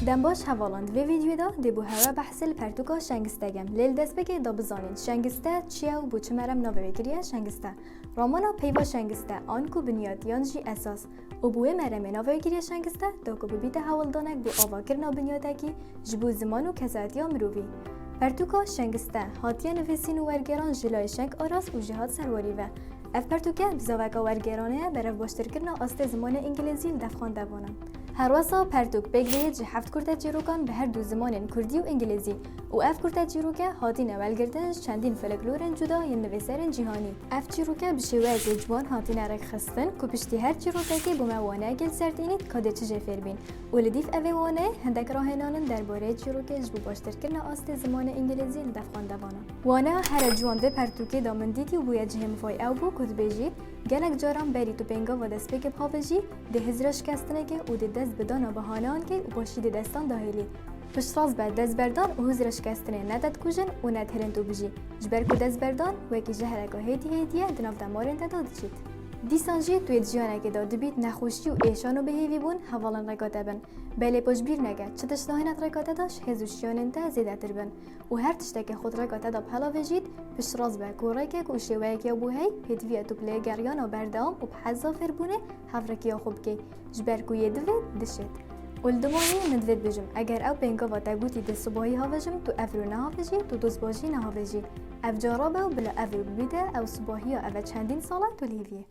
دم باش هوالاند و ویدیو دا دبو هوا بحث الپرتوکا شنگستگم لیل دست بگه دا بزانید شنگسته چیه و بو چه مرم ناوه بگیریه شنگسته رامانا پیوا شنگسته آن کو بنیاد یانجی اساس و بوه مرم ناوه بگیریه شنگسته دا کو ببیده هوالدانک بو آواکرنا بنیادکی جبو زمان و کساتیا مروی پرتوکا شنگسته هاتیه نویسین و ورگران جلای شنگ آراس و جهاد سرواری و اف پرتوکه بزاوکا ورگرانه برف باشتر کرنا آست زمان انگلیزی دفخان دوانم هر واسا پرتوک بگیره جه هفت کرده جیروکان به هر دو زمان کردی و انگلیزی و اف کرده جیروکه هاتین اول گردنش چندین فلکلورن جدا یم نویسرن جهانی اف جیروکه بشوه جوان هاتین رک خستن که پشتی هر جیروکه که بموانه گل سردینید کاده چه فیربین و لدیف اوانه هندک راهنانن درباره جیروکه جبو باشتر کرنا آست زمان انگلیزی دفخان دوانه وانه هر جوان و پرتوکه دامندیتی و بویا جهم فای او بو کد بیجی گلک جارم بری تو پنگا و دست بگه پاوجی ده هزرش کستنه که او دست بدان و بهانان که او باشید دستان داهلی پشتراز بعد دست بردان و هزرش کستنه نداد کوجن و ندهرن تو بجی جبر کو دست بردان و اکی جهرکا هیدیه دناف دمارن داد چید دیسانجی توی جیانه که داد بید نخوشی و ایشانو به هیوی بون حوالان رکاته بن بله پشبیر نگه چه تشتاهینت رکاته داشت هزوشیانن تا زیده تر بن و هر تشتک خود رکاته دا پلا وجید پشتراز به کوره که کوشیوه که بوهی هدویه تو پلی گریان و بردام و بحضافر بونه حفرکی خوب که جبر کو یه دوید دشید ولدمانی ندوید بجم اگر او پنگا و تگوتی ده صبحی هاوجم تو افرو نهاوجی تو دوست باشی نهاوجی اف جارابه و بلا افرو ببیده او صبحی او چندین ساله تو لیویه